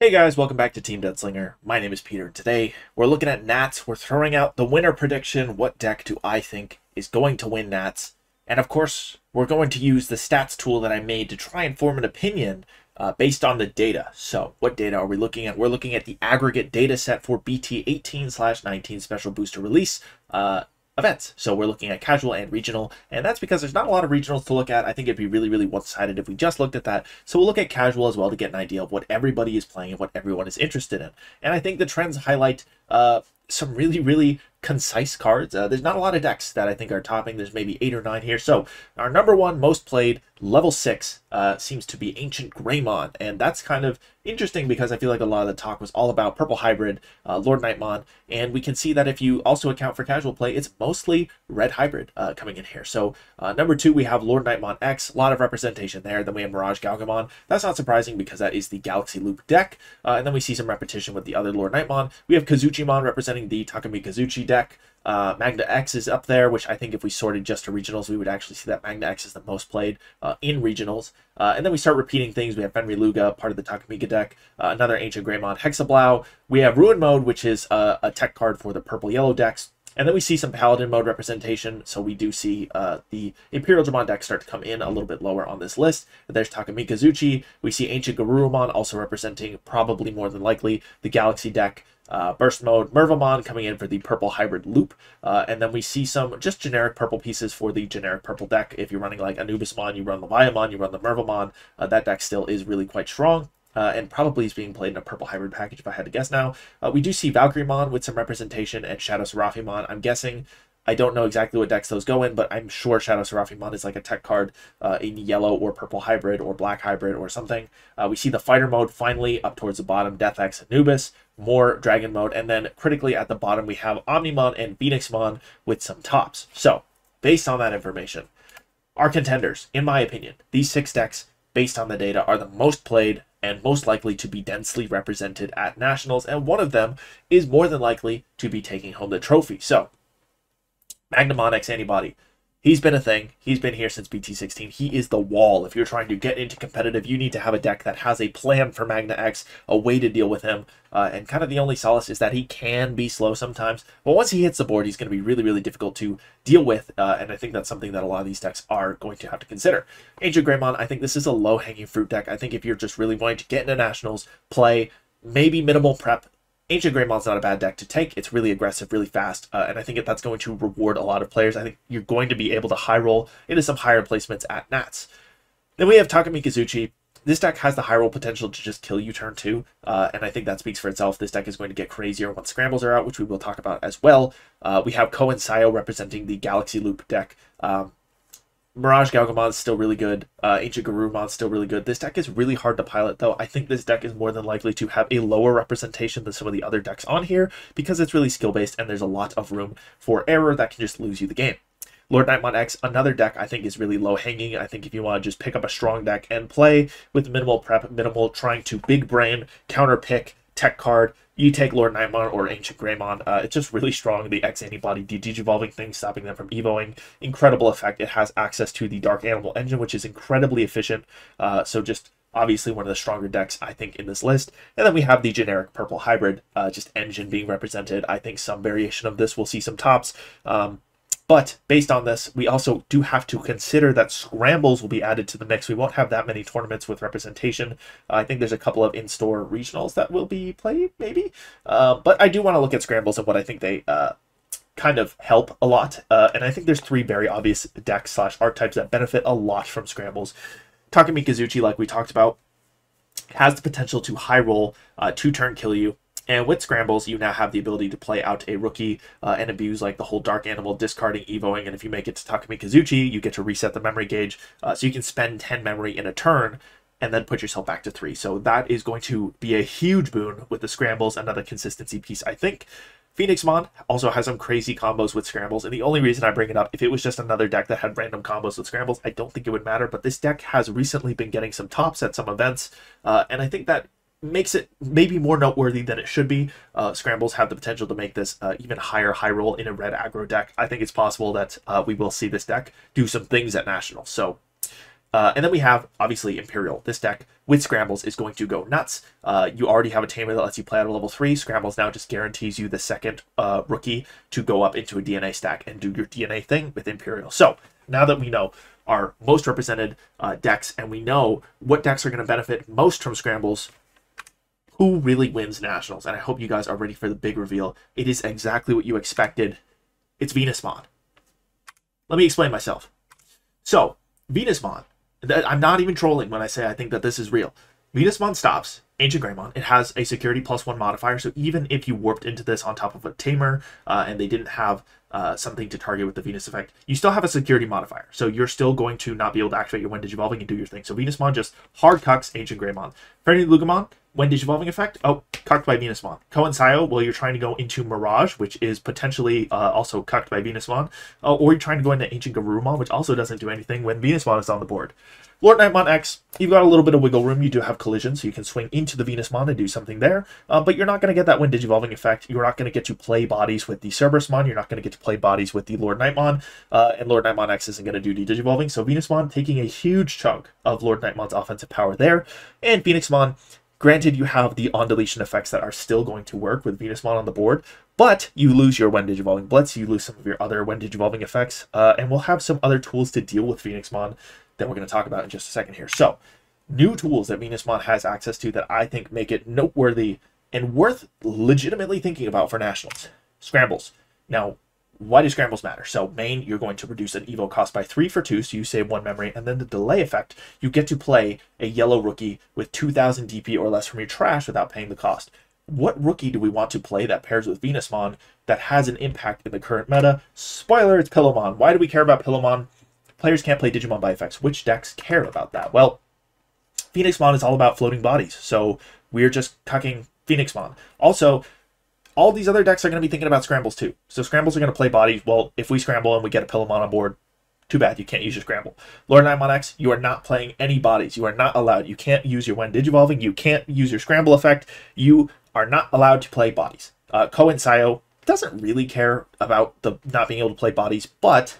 Hey guys, welcome back to Team Death Slinger. My name is Peter. Today we're looking at Nats. We're throwing out the winner prediction. What deck do I think is going to win Nats? And of course, we're going to use the stats tool that I made to try and form an opinion based on the data. So what data are we looking at? We're looking at the aggregate data set for BT 18/19 special booster release events. So we're looking at casual and regional, and that's because there's not a lot of regionals to look at. I think it'd be really one-sided if we just looked at that. So we'll look at casual as well to get an idea of what everybody is playing and what everyone is interested in. And I think the trends highlight some really concise cards. There's not a lot of decks that I think are topping. There's maybe 8 or 9 here. So our number one most played level 6 seems to be Ancient Greymon, and that's kind of interesting because I feel like a lot of the talk was all about purple hybrid, Lord Nightmon, and we can see that if you also account for casual play, it's mostly red hybrid coming in here. So number 2, we have Lord Nightmon X, a lot of representation there. Then we have Mirage Galgamon. That's not surprising because that is the Galaxy Loop deck. And then we see some repetition with the other Lord Nightmon. We have Kazuchimon representing the Takumi Kazuchi deck. Magna X is up there, which I think if we sorted just to regionals, we would actually see that Magna X is the most played in regionals. And then we start repeating things. We have Fenrir Luga, part of the Takamika deck, another Ancient Greymon Hexablau. We have Ruin Mode, which is a tech card for the purple-yellow decks. And then we see some Paladin mode representation, so we do see the Imperial Dramon deck start to come in a little bit lower on this list. There's Takumi Kazuchi. We see Ancient Garurumon also representing, probably more than likely, the Galaxy deck. Burst mode, Mervamon coming in for the purple hybrid loop, and then we see some just generic purple pieces for the generic purple deck. If you're running like Anubismon, you run the Leviamon, you run the Mervamon, that deck still is really quite strong. And probably is being played in a purple hybrid package if I had to guess now. We do see Valkyriemon with some representation and Shadow Seraphimon. I'm guessing, I don't know exactly what decks those go in, but I'm sure Shadow Seraphimon is like a tech card in yellow or purple hybrid or black hybrid or something. We see the fighter mode finally up towards the bottom, Death X Anubis, more dragon mode, and then critically at the bottom we have Omnimon and Phoenixmon with some tops. So based on that information, our contenders, in my opinion, these 6 decks based on the data are the most played and most likely to be densely represented at nationals, and one of them is more than likely to be taking home the trophy. So Magnamon X Antibody, he's been a thing. He's been here since BT16. He is the wall. If you're trying to get into competitive, you need to have a deck that has a plan for Magna X, a way to deal with him. And kind of the only solace is that he can be slow sometimes. But once he hits the board, he's going to be really difficult to deal with. And I think that's something that a lot of these decks are going to have to consider. Ancient Greymon, I think this is a low-hanging fruit deck. I think if you're just really wanting to get into nationals, play, maybe minimal prep, Ancient Greymon's not a bad deck to take. It's really aggressive, really fast, and I think that's going to reward a lot of players. I think you're going to be able to high roll into some higher placements at Nats. Then we have Takumi Kazuchi. This deck has the high roll potential to just kill you turn 2, and I think that speaks for itself. This deck is going to get crazier once scrambles are out, which we will talk about as well. We have Ko and Sayo representing the Galaxy Loop deck. Mirage Galgamon is still really good. Ancient Garurumon is still really good. This deck is really hard to pilot, though. I think this deck is more than likely to have a lower representation than some of the other decks on here because it's really skill-based and there's a lot of room for error that can just lose you the game. Lord Nightmon X, another deck I think is really low-hanging. I think if you want to just pick up a strong deck and play with minimal prep, minimal trying to big brain, counter pick, tech card, you take Lord Nightmon or Ancient Greymon. It's just really strong. The X Antibody Digivolving thing, stopping them from evoing. Incredible effect. It has access to the Dark Animal engine, which is incredibly efficient. So just obviously one of the stronger decks, I think, in this list. And then we have the generic purple hybrid, just engine being represented. I think some variation of this will see some tops. But based on this, we also do have to consider that scrambles will be added to the mix. We won't have that many tournaments with representation. I think there's a couple of in-store regionals that will be played, maybe. But I do want to look at scrambles and what I think they kind of help a lot. And I think there's 3 very obvious decks / archetypes that benefit a lot from scrambles. Takumi Kazuchi, like we talked about, has the potential to high roll, 2-turn kill you. And with scrambles, you now have the ability to play out a rookie and abuse like the whole Dark Animal, discarding, evoing, and if you make it to Takumi Kazuchi, you get to reset the memory gauge. So you can spend 10 memory in a turn and then put yourself back to 3. So that is going to be a huge boon with the scrambles, another consistency piece, I think. Phoenixmon also has some crazy combos with scrambles, and the only reason I bring it up, if it was just another deck that had random combos with scrambles, I don't think it would matter, but this deck has recently been getting some tops at some events, and I think that makes it maybe more noteworthy than it should be. Scrambles have the potential to make this even higher high roll in a red aggro deck. I think it's possible that we will see this deck do some things at Nationals. So And then we have, obviously, Imperial. This deck with Scrambles is going to go nuts. You already have a Tamer that lets you play out of level 3. Scrambles now just guarantees you the second rookie to go up into a DNA stack and do your DNA thing with Imperial. So, now that we know our most represented decks, and we know what decks are going to benefit most from Scrambles, who really wins Nationals? And I hope you guys are ready for the big reveal. It is exactly what you expected. It's Venusmon. Let me explain myself. So, Venusmon, I'm not even trolling when I say I think that this is real. Venusmon stops Ancient Greymon. It has a security +1 modifier, so even if you warped into this on top of a Tamer and they didn't have something to target with the Venus effect, you still have a security modifier. So you're still going to not be able to activate your when digivolving and do your thing. So Venusmon just hard cucks Ancient Greymon. Friendly Lugamon, when digivolving effect, cucked by Venusmon. Coincide, well, you're trying to go into Mirage, which is potentially also cucked by Venusmon. Or you're trying to go into Ancient Garurumon, which also doesn't do anything when Venusmon is on the board. Lord Knightmon X, you've got a little bit of wiggle room. You do have collision, so you can swing into the Venusmon and do something there. But you're not going to get that when digivolving effect. You're not going to get to play bodies with the Cerberusmon. You're not going to get to play bodies with the Lord Knightmon. And Lord Knightmon X isn't going to do digivolving. So Venusmon taking a huge chunk of Lord Knightmon's offensive power there. And Phoenixmon, granted, you have the on-deletion effects that are still going to work with Venusmon on the board, but you lose your when digivolving Blitz, you lose some of your other when digivolving effects, and we'll have some other tools to deal with Phoenixmon that we're going to talk about in just a second here. So, new tools that Venusmon has access to that I think make it noteworthy and worth legitimately thinking about for Nationals. Scrambles. Now, why do Scrambles matter? So, main, you're going to reduce an Evo cost by 3 for 2, so you save 1 memory, and then the delay effect, you get to play a yellow rookie with 2,000 DP or less from your trash without paying the cost. What rookie do we want to play that pairs with Venusmon that has an impact in the current meta? Spoiler, it's Pillowmon. Why do we care about Pillowmon? Players can't play Digimon by effects. Which decks care about that? Well, Phoenixmon is all about floating bodies, so we're just cucking Phoenixmon. Also, all these other decks are going to be thinking about Scrambles too. So Scrambles are going to play bodies. Well, if we scramble and we get a Pillowmon on board, too bad, you can't use your Scramble. Lord Knightmon X, you are not playing any bodies. You are not allowed. You can't use your when digivolving. You can't use your Scramble effect. You are not allowed to play bodies. Coincide doesn't really care about the not being able to play bodies, but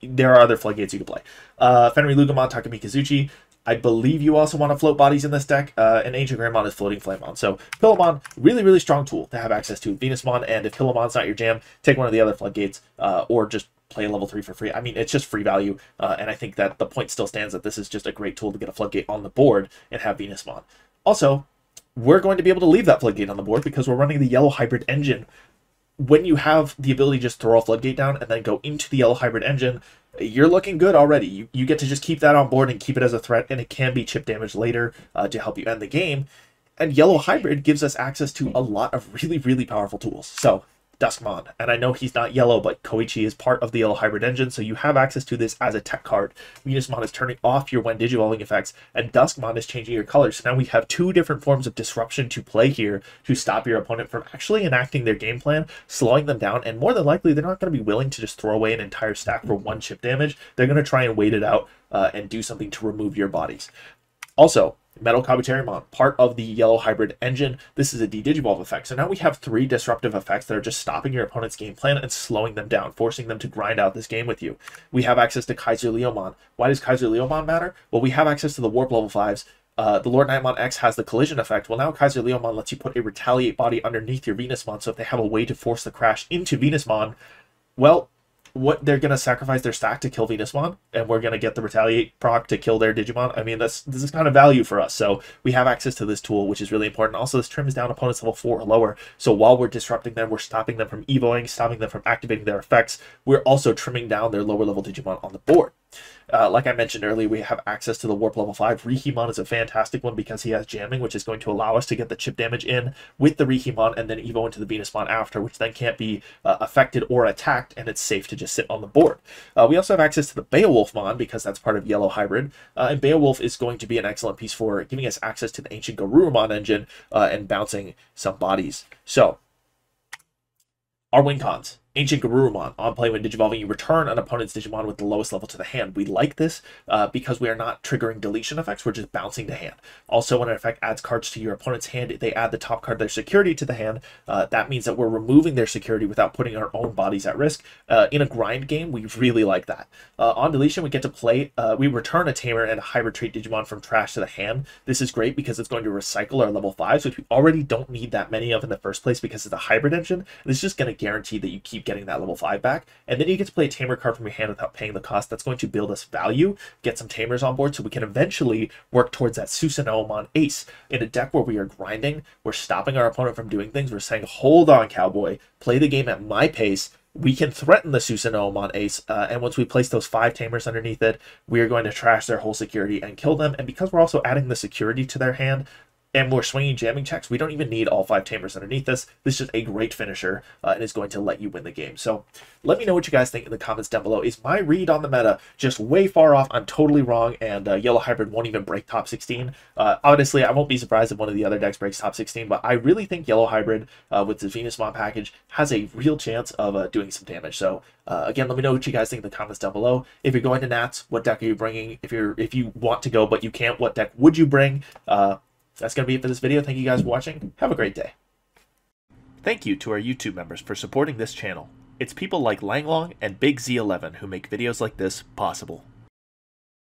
there are other floodgates you can play. Fenry Lugamon, Takumi Kazuchi. I believe you also want to float bodies in this deck, and Ancient Greymon is floating Flamemon. So Pillowmon, really, really strong tool to have access to. Venusmon, and if Pillowmon's not your jam, take one of the other floodgates, or just play a level 3 for free. I mean, it's just free value, and I think that the point still stands that this is just a great tool to get a floodgate on the board and have Venusmon. Also, we're going to be able to leave that floodgate on the board because we're running the yellow hybrid engine. When you have the ability to just throw a floodgate down and then go into the yellow hybrid engine, you're looking good already. You get to just keep that on board and keep it as a threat, and it can be chip damage later to help you end the game. And yellow hybrid gives us access to a lot of really, really powerful tools. So Duskmon, and I know he's not yellow, but Koichi is part of the yellow hybrid engine, so you have access to this as a tech card. Venusmon is turning off your when digivolving effects, and Duskmon is changing your colors. So now we have 2 different forms of disruption to play here to stop your opponent from actually enacting their game plan, slowing them down, and more than likely, they're not going to be willing to just throw away an entire stack for 1 chip damage. They're going to try and wait it out and do something to remove your bodies. Also, Metal Kabuterimon, part of the yellow hybrid engine. This is a de-digivolve effect. So now we have 3 disruptive effects that are just stopping your opponent's game plan and slowing them down, forcing them to grind out this game with you. We have access to Kaiser Leomon. Why does Kaiser Leomon matter? Well, we have access to the Warp level 5s. The Lord Knightmon X has the collision effect. Well, now Kaiser Leomon lets you put a retaliate body underneath your Venusmon, so if they have a way to force the crash into Venusmon, well, what they're going to sacrifice their stack to kill Venusmon, and we're going to get the retaliate proc to kill their Digimon. I mean, this is kind of value for us, so we have access to this tool, which is really important. Also, this trims down opponents level 4 or lower, so while we're disrupting them, we're stopping them from evoing, stopping them from activating their effects. We're also trimming down their lower level Digimon on the board. Like I mentioned earlier, we have access to the Warp level 5. Rihimon is a fantastic one because he has jamming, which is going to allow us to get the chip damage in with the Rihimon and then evo into the Venusmon after, which then can't be affected or attacked, and it's safe to just sit on the board. We also have access to the Beowulfmon because that's part of Yellow Hybrid, and Beowulf is going to be an excellent piece for giving us access to the Ancient Garurumon engine and bouncing some bodies. So, our win cons. Ancient Garurumon. On play when Digivolving, you return an opponent's Digimon with the lowest level to the hand. We like this because we are not triggering deletion effects, we're just bouncing to hand. Also, when an effect adds cards to your opponent's hand, they add the top card of their security to the hand. That means that we're removing their security without putting our own bodies at risk. In a grind game, we really like that. On deletion, we get to play, we return a Tamer and a Hybrid Trait Digimon from trash to the hand. This is great because it's going to recycle our level 5s, which we already don't need that many of in the first place because it's a hybrid engine. And it's just going to guarantee that you keep getting that level 5 back. And then you get to play a Tamer card from your hand without paying the cost. That's going to build us value, get some Tamers on board so we can eventually work towards that Susanomon ace. In a deck where we are grinding, we're stopping our opponent from doing things. We're saying, hold on, cowboy, play the game at my pace. We can threaten the Susanomon ace, and once we place those 5 Tamers underneath it, we are going to trash their whole security and kill them. And because we're also adding the security to their hand, and we're swinging jamming checks, we don't even need all 5 Tamers underneath this. This is just a great finisher and is going to let you win the game. So let me know what you guys think in the comments down below. Is my read on the meta just way far off? I'm totally wrong, and Yellow Hybrid won't even break top 16. Honestly, I won't be surprised if one of the other decks breaks top 16, but I really think Yellow Hybrid with the Venus Mod package has a real chance of doing some damage. So again, let me know what you guys think in the comments down below. If you're going to Nats, what deck are you bringing? If you want to go but you can't, what deck would you bring? That's going to be it for this video. Thank you guys for watching. Have a great day. Thank you to our YouTube members for supporting this channel. It's people like Langlong and Big Z11 who make videos like this possible.